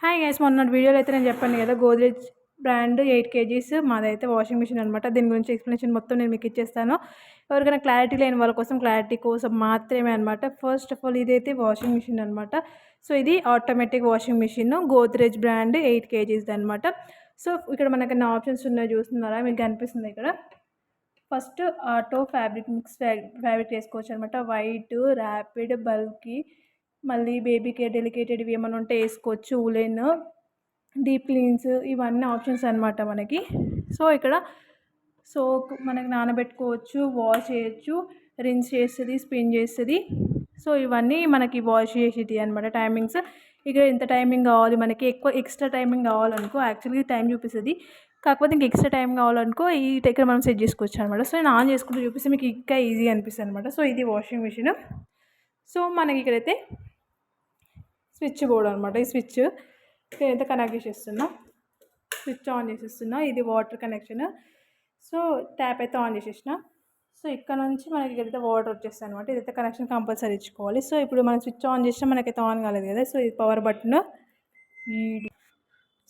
Hi guys, మొన్న వీడియోలో అయితే నేను చెప్పాను కదా, గోద్రేజ్ బ్రాండ్ 8 కేజీస్ మాదైతే వాషింగ్ మిషన్ అనమాట. దీని గురించి ఎక్స్ప్లెనేషన్ మొత్తం నేను మీకు ఇచ్చేస్తాను. ఎవరికైనా క్లారిటీ లేని వాళ్ళ కోసం, క్లారిటీ కోసం మాత్రమే అనమాట. ఫస్ట్ ఆఫ్ ఆల్ ఇదైతే వాషింగ్ మిషన్ అనమాట. సో ఇది automatic washing machine, Godrej brand 8 కేజీస్ది అనమాట. సో ఇక్కడ మనకి ఆప్షన్స్ ఉన్నాయి, చూస్తున్నారా? మీకు కనిపిస్తుంది ఇక్కడ. First auto fabric mix fabric వేసుకోవచ్చు అనమాట. వైట్, ర్యాపిడ్, బల్కీ, మళ్ళీ బేబీ కేర్, డెలికేటెడ్వి ఏమైనా ఉంటే వేసుకోవచ్చు. ఉలెన్, డీప్ క్లీన్స్, ఇవన్నీ ఆప్షన్స్ అనమాట మనకి. సో ఇక్కడ సోక్ మనకి నానబెట్టుకోవచ్చు, వాష్ చేయొచ్చు, రిన్స్ చేస్తుంది, స్పిన్ చేస్తుంది. సో ఇవన్నీ మనకి వాష్ చేసేది అనమాట. టైమింగ్స్ ఇక్కడ ఎంత టైమింగ్ కావాలి మనకి, ఎక్కువ ఎక్స్ట్రా టైమింగ్ కావాలనుకో, యాక్చువల్గా టైం చూపిస్తుంది, కాకపోతే ఇంక ఎక్స్ట్రా టైం కావాలనుకో ఈ దగ్గర మనం సెట్ చేసుకోవచ్చు అనమాట. సో నేను ఆన్ చేసుకుంటూ చూపిస్తే మీకు ఇంకా ఈజీగా అనిపిస్తుంది అనమాట. సో ఇది వాషింగ్ మిషన్. సో మనకి ఇక్కడైతే స్విచ్ బోర్డ్ అనమాట. ఈ స్విచ్ నేనైతే కనెక్ట్ చేసేస్తున్నా, స్విచ్ ఆన్ చేసేస్తున్నా. ఇది వాటర్ కనెక్షన్. సో ట్యాప్ అయితే ఆన్ చేసేసిన. సో ఇక్కడ నుంచి మనకి ఇక్కడైతే వాటర్ వచ్చేస్తాయి అనమాట. ఇదైతే కనెక్షన్ కంపల్సరీ ఇచ్చుకోవాలి. సో ఇప్పుడు మనం స్విచ్ ఆన్ చేసినా మనకైతే ఆన్ కాలేదు కదా. సో ఇది పవర్ బటన్.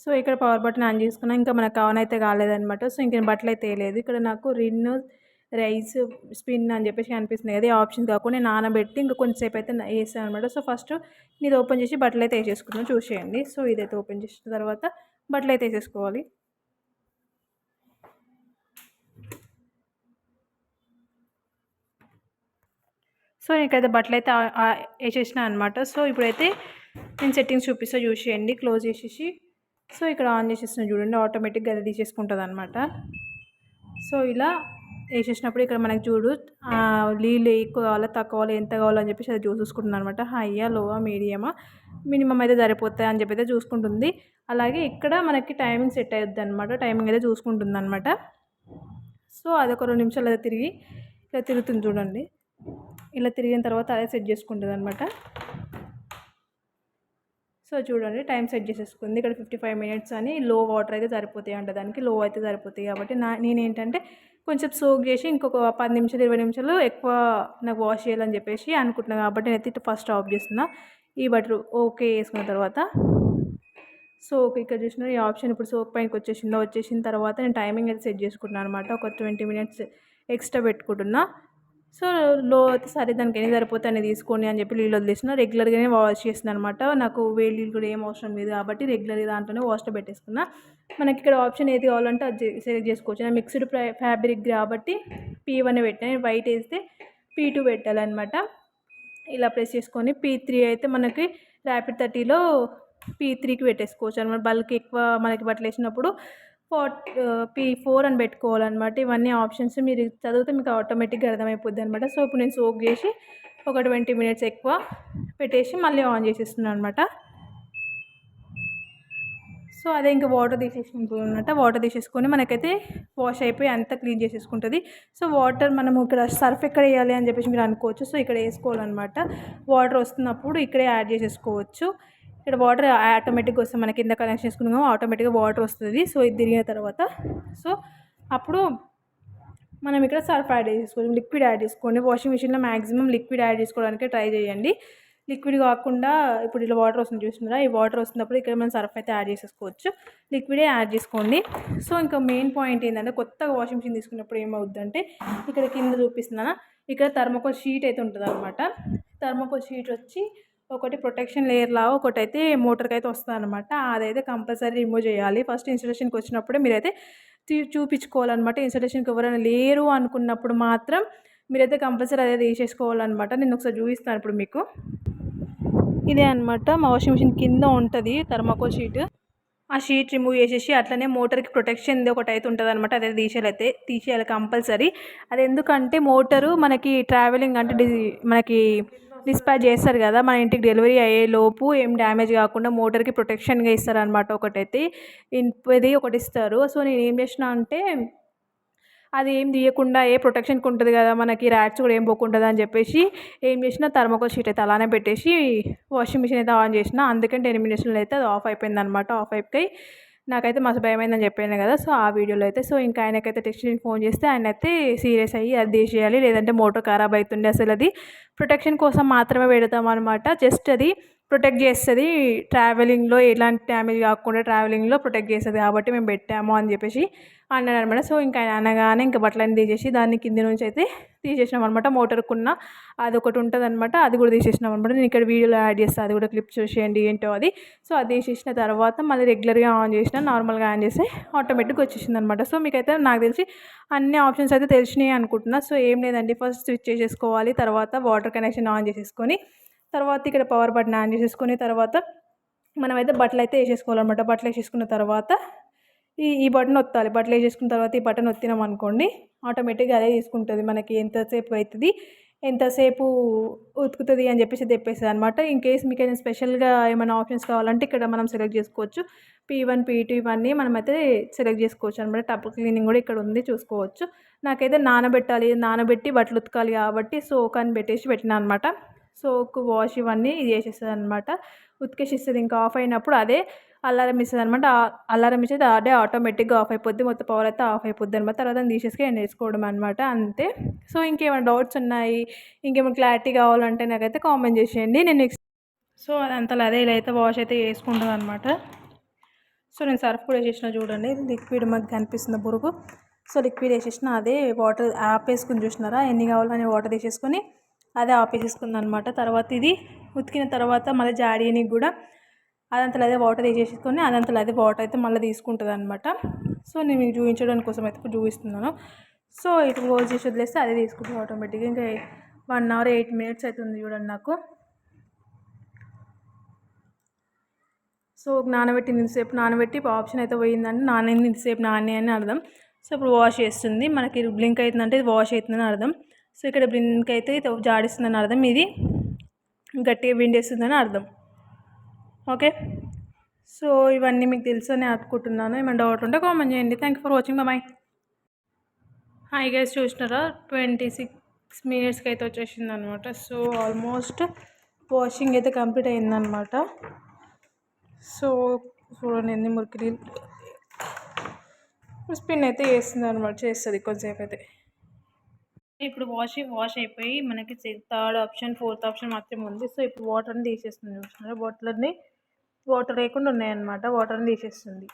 సో ఇక్కడ పవర్ బటన్ ఆన్ చేసుకున్నా, ఇంకా మనకు ఆన్ అయితే కాలేదనమాట. సో ఇంక బట్టలు అయితే వేయలేదు. ఇక్కడ నాకు రిన్, రైస్, స్పిన్ అని చెప్పేసి కనిపిస్తుంది కదా. ఈ ఆప్షన్స్ కాకుండా నేను నానబెట్టి ఇంకా కొంచెంసేపు అయితే వేసాను అనమాట. సో ఫస్ట్ ఇది ఓపెన్ చేసి బట్టలు అయితే వేసేసుకున్నాను, చూసేయండి. సో ఇదైతే ఓపెన్ చేసిన తర్వాత బట్టలు అయితే వేసేసుకోవాలి. సో ఇక్కడైతే బట్టలు అయితే వేసేసిన అనమాట. సో ఇప్పుడైతే నేను సెట్టింగ్స్ చూపిస్తా, చూసేయండి. క్లోజ్ చేసేసి సో ఇక్కడ ఆన్ చేసేస్తున్నా చూడండి, ఆటోమేటిక్గా అది తీసేసుకుంటుంది అనమాట. సో ఇలా వేసేసినప్పుడు ఇక్కడ మనకి చూడు నీళ్ళు ఎక్కువ కావాలా, తక్కువ కావాలా, ఎంత కావాలో అని చెప్పేసి అది చూసుకుంటుంది అనమాట. హైయా, లోవా, మీడియమా, మినిమం అయితే సరిపోతాయి అని చెప్పి అయితే చూసుకుంటుంది. అలాగే ఇక్కడ మనకి టైమింగ్ సెట్ అవుతుంది అనమాట. టైమింగ్ అయితే చూసుకుంటుంది అనమాట. సో అదొక 2 నిమిషాలు అయితే తిరిగి ఇలా తిరుగుతుంది చూడండి. ఇలా తిరిగిన తర్వాత అదే సెట్ చేసుకుంటుంది అనమాట. సో చూడండి, టైం సెట్ చేసేసుకుంది. ఇక్కడ 55 మినిట్స్ అని. లో వాటర్ అయితే సరిపోతాయి అంట దానికి, లో అయితే సరిపోతాయి కాబట్టి నేనేంటంటే కొంచెం సోక్ చేసి ఇంకొక 10 నిమిషాలు 20 నిమిషాలు ఎక్కువ నాకు వాష్ చేయాలని చెప్పేసి అనుకుంటున్నాను కాబట్టి నేనైతే ఫస్ట్ ఆఫ్ చేస్తున్నా. ఈ బట్టలు ఓకే వేసుకున్న తర్వాత సోక్ ఇక్కడ చూసిన ఈ ఆప్షన్ ఇప్పుడు సోక్ పైనకి వచ్చేసిన తర్వాత నేను టైమింగ్ అయితే సెట్ చేసుకుంటున్నాను అనమాట. ఒక 20 మినిట్స్ ఎక్స్ట్రా పెట్టుకుంటున్నా. సో లో అయితే సరే దానికి ఎన్ని సరిపోతే అని తీసుకోండి అని చెప్పి నీళ్ళు వదిలేసిన. రెగ్యులర్గానే వాష్ చేసిన అనమాట. నాకు వేడి నీళ్ళు కూడా ఏం అవసరం లేదు కాబట్టి రెగ్యులర్గా దాంట్లోనే వాష్లో పెట్టేసుకున్నా. మనకి ఇక్కడ ఆప్షన్ ఏది కావాలంటే అది సెలెక్ట్ చేసుకోవచ్చు. నేను మిక్స్డ్ ఫ్యాబ్రిక్ కాబట్టి P1 పెట్టాను. వైట్ వేస్తే P2 పెట్టాలన్నమాట. ఇలా ప్రెస్ చేసుకొని P3 అయితే మనకి ర్యాపిడ్ 30లో P3కి పెట్టేసుకోవచ్చు అనమాట. బల్క్ ఎక్కువ మనకి బట్టలు వేసినప్పుడు P4 అని పెట్టుకోవాలన్నమాట. ఇవన్నీ ఆప్షన్స్ మీరు చదివితే మీకు ఆటోమేటిక్గా అర్థమైపోద్ది అనమాట. సో ఇప్పుడు నేను సోక్ చేసి ఒక 20 మినిట్స్ ఎక్కువ పెట్టేసి మళ్ళీ ఆన్ చేసేస్తున్నాను అనమాట. సో అదే ఇంకా వాటర్ తీసేసుకుంటున్నమాట. వాటర్ తీసేసుకొని మనకైతే వాష్ అయిపోయి అంతా క్లీన్ చేసేసుకుంటుంది. సో వాటర్ మనము ఇక్కడ సర్ఫ్ ఎక్కడ వేయాలి అని చెప్పేసి మీరు అనుకోవచ్చు. సో ఇక్కడ వేసుకోవాలన్నమాట. వాటర్ వస్తున్నప్పుడు ఇక్కడే యాడ్ చేసేసుకోవచ్చు. ఇక్కడ వాటర్ ఆటోమేటిక్గా వస్తుంది, మనకి కింద కనెక్షన్ చేసుకున్నామో ఆటోమేటిక్గా వాటర్ వస్తుంది. సో ఇది తిరిగిన తర్వాత సో అప్పుడు మనం ఇక్కడ సర్ఫ్ యాడ్ చేసుకోవాలి, లిక్విడ్ యాడ్ చేసుకోండి. వాషింగ్ మిషన్లో మ్యాక్సిమం లిక్విడ్ యాడ్ చేసుకోవడానికి ట్రై చేయండి. లిక్విడ్ కాకుండా ఇప్పుడు ఇలా వాటర్ వస్తుంది చూస్తున్నారా, ఈ వాటర్ వస్తున్నప్పుడు ఇక్కడ మనం సర్ఫ్ అయితే యాడ్ చేసేసుకోవచ్చు. లిక్విడే యాడ్ చేసుకోండి. సో ఇంకా మెయిన్ పాయింట్ ఏంటంటే కొత్తగా వాషింగ్ మిషన్ తీసుకున్నప్పుడు ఏమవుద్దంటే ఇక్కడ కింద చూపిస్తున్నానా, ఇక్కడ థర్మోకోల్ షీట్ అయితే ఉంటుంది అనమాట. థర్మోకోల్ షీట్ వచ్చి ఒకటి ప్రొటెక్షన్ లేయర్ లాగా ఒకటి అయితే మోటార్కి అయితే వస్తుంది అనమాట. అదైతే కంపల్సరీ రిమూవ్ చేయాలి. ఫస్ట్ ఇన్స్టలేషన్కి వచ్చినప్పుడే మీరైతే చూపించుకోవాలన్నమాట. ఇన్స్టలేషన్కి ఎవరైనా లేరు అనుకున్నప్పుడు మాత్రం మీరైతే కంపల్సరీ అదే తీసేసుకోవాలన్నమాట. నేను ఒకసారి చూపిస్తాను ఇప్పుడు మీకు. ఇదే అనమాట మా వాషింగ్ మిషన్ కింద ఉంటుంది థర్మాకోల్ షీట్. ఆ షీట్ రిమూవ్ చేసేసి అట్లనే మోటార్కి ప్రొటెక్షన్ ఒకటి అయితే ఉంటుంది అనమాట. అదే తీసేయాలి కంపల్సరీ. అది ఎందుకంటే మోటారు మనకి ట్రావెలింగ్ అంటే మనకి డిస్పాచ్ చేస్తారు కదా, మన ఇంటికి డెలివరీ అయ్యే లోపు ఏం డ్యామేజ్ కాకుండా మోటార్కి ప్రొటెక్షన్గా ఇస్తారనమాట. ఒకటైతే ఇది ఒకటి ఇస్తారు. సో నేను ఏం చేసిన అంటే అది ఏం తీయకుండా ఏ ప్రొటెక్షన్కి ఉంటుంది కదా, మనకి ర్యాట్స్ కూడా ఏం పోకుంటుంది అని చెప్పేసి ఏం చేసిన థర్మోకోల్ షీట్ అయితే అలానే పెట్టేసి వాషింగ్ మిషన్ అయితే ఆన్ చేసిన. అందుకని 10 మినిట్స్లో అయితే అది ఆఫ్ అయిపోయింది అనమాట. ఆఫ్ అయిపోయి నాకైతే మస్తు భయమైందని చెప్పాను కదా. సో ఆ వీడియోలో అయితే సో ఇంకా ఆయనకైతే టెక్నీషియన్కి ఫోన్ చేస్తే ఆయన అయితే సీరియస్ అయ్యి అది తీసేయాలి, లేదంటే మోటార్ ఖరాబ్ అవుతుండే. అసలు అది ప్రొటెక్షన్ కోసం మాత్రమే పెడతాం అనమాట. జస్ట్ అది ప్రొటెక్ట్ చేస్తుంది. ట్రావెలింగ్లో ఎలాంటి డ్యామేజ్ కాకుండా ట్రావెలింగ్లో ప్రొటెక్ట్ చేస్తుంది కాబట్టి మేము పెట్టాము అని చెప్పేసి అన్నాడు అనమాట. సో ఇంకా ఆయన అనగానే ఇంకా బట్టలన్నీ తీసేసి దాన్ని కింది నుంచి అయితే తీసేసినాం అనమాట. మోటార్కున్న అది ఒకటి ఉంటుంది అనమాట, అది కూడా తీసేసినాం అనమాట. నేను ఇక్కడ వీడియోలో యాడ్ చేస్తాను, అది కూడా క్లిప్ చూసేయండి ఏంటో అది. సో అది తీసేసిన తర్వాత మళ్ళీ రెగ్యులర్గా ఆన్ చేసిన, నార్మల్గా ఆన్ చేస్తే ఆటోమేటిక్గా వచ్చేసింది అనమాట. సో మీకైతే నాకు తెలిసి అన్ని ఆప్షన్స్ అయితే తెలిసినాయి అనుకుంటున్నా. సో ఏం లేదండి, ఫస్ట్ స్విచ్ చేసేసుకోవాలి, తర్వాత వాటర్ కనెక్షన్ ఆన్ చేసేసుకొని తర్వాత ఇక్కడ పవర్ బటన్ ఆన్ చేసేసుకొని తర్వాత మనమైతే బట్టలు అయితే వేసేసుకోవాలన్నమాట. బట్టలు వేసేసుకున్న తర్వాత ఈ బటన్ ఒత్తాలి. బట్టలు వేసేసుకున్న తర్వాత ఈ బటన్ ఒత్తినాం అనుకోండి, ఆటోమేటిక్గా అదే తీసుకుంటుంది మనకి ఎంతసేపు అవుతుంది, ఎంతసేపు ఉతుకుతుంది అని చెప్పేసి తెప్పేస్తుంది అనమాట. ఇన్ కేస్ మీకు ఏదైనా స్పెషల్గా ఏమైనా ఆప్షన్స్ కావాలంటే ఇక్కడ మనం సెలెక్ట్ చేసుకోవచ్చు. P1 P2 ఇవన్నీ మనమైతే సెలెక్ట్ చేసుకోవచ్చు అనమాట. టబ్ క్లీనింగ్ కూడా ఇక్కడ ఉంది, చూసుకోవచ్చు. నాకైతే నానబెట్టి బట్టలు ఉతకాలి కాబట్టి సోక్ అని పెట్టినా అనమాట. సోక్ వాష్ ఇవన్నీ ఇది చేసేస్తుంది అనమాట, ఉతికేసి ఇస్తుంది. ఇంకా ఆఫ్ అయినప్పుడు అదే అలారం ఇస్తుంది అనమాట. అలారం ఇచ్చేది అదే ఆటోమేటిక్గా ఆఫ్ అయిపోద్ది, మొత్తం పవర్ అయితే ఆఫ్ అయిపోద్ది అనమాట. తర్వాత తీసేసుకొని వేసుకోవడం అనమాట, అంతే. సో ఇంకేమైనా డౌట్స్ ఉన్నాయి, ఇంకేమైనా క్లారిటీ కావాలంటే నాకైతే కామెంట్ చేసేయండి. నేను నెక్స్ట్ సో అదంతా అదే ఇలా అయితే వాష్ అయితే చేసుకుంటాను అనమాట. సో నేను సర్ఫ్ కూడా వేసేసిన, చూడండి లిక్విడ్ మాకు కనిపిస్తుంది బురుగు. సో లిక్విడ్ వేసేసిన, అదే వాటర్ ఆపేసుకుని చూసినారా ఎన్ని కావాలని వాటర్ వేసేసుకొని అదే ఆపేసేసుకుంది అనమాట. తర్వాత ఇది ఉతికిన తర్వాత మళ్ళీ జాడీనికి కూడా అదంతలో అదే వాటర్ వేసేసుకొని అదంతలో అదే వాటర్ అయితే మళ్ళీ తీసుకుంటుంది అనమాట. సో నేను మీకు చూపించడానికి కోసం అయితే చూపిస్తున్నాను. సో ఇటు క్లోజ్ చేసి వదిలేస్తే అదే తీసుకుంటుంది ఆటోమేటిక్గా. ఇంకా 1 hour 8 minutes అవుతుంది చూడండి నాకు. సో ఇంతసేపు నానబెట్టి ఆప్షన్ అయితే పోయిందంటే ఇంతసేపు నాని అని అర్థం. సో ఇప్పుడు వాష్ చేస్తుంది, మనకి బ్లింక్ అవుతుందంటే ఇది వాష్ అవుతుందని అర్థం. సో ఇక్కడ బ్లింక్ అయితే జాడిస్తుందని అర్థం, ఇది గట్టిగా విండేస్తుందని అర్థం. ఓకే, సో ఇవన్నీ మీకు తెలుసు అని అనుకుంటున్నాను. ఏమైనా డౌట్ ఉంటే కామెంట్ చేయండి. Thank you for watching, bye. Hi guys, చూసినారా 26 minutesకి అయితే వచ్చేసింది అనమాట. సో ఆల్మోస్ట్ వాషింగ్ అయితే కంప్లీట్ అయిందనమాట. సో చూడండి ఎన్ని మురికి నీళ్ళు స్పిన్ అయితే చేస్తుంది అనమాట, చేస్తుంది కొంచెంసేపు అయితే. ఇప్పుడు వాష్ అయిపోయి మనకి 3rd ఆప్షన్ 4th ఆప్షన్ మాత్రమే ఉంది. సో ఇప్పుడు వాటర్ని తీసేస్తుంది, చూస్తున్నారు వాటర్ లేకుండా ఉన్నాయన్నమాట, వాటర్ని తీసేస్తుంది.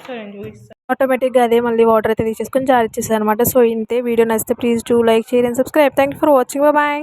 సో నేను చూపిస్తాను. ఆటోమేటిక్గా అదే మళ్ళీ వాటర్ అయితే తీసేసుకొని జారీ ఇచ్చేస్తుంది అనమాట. సో ఇంతే, వీడియో నచ్చితే please do like, share and subscribe. Thank you for watching, bye.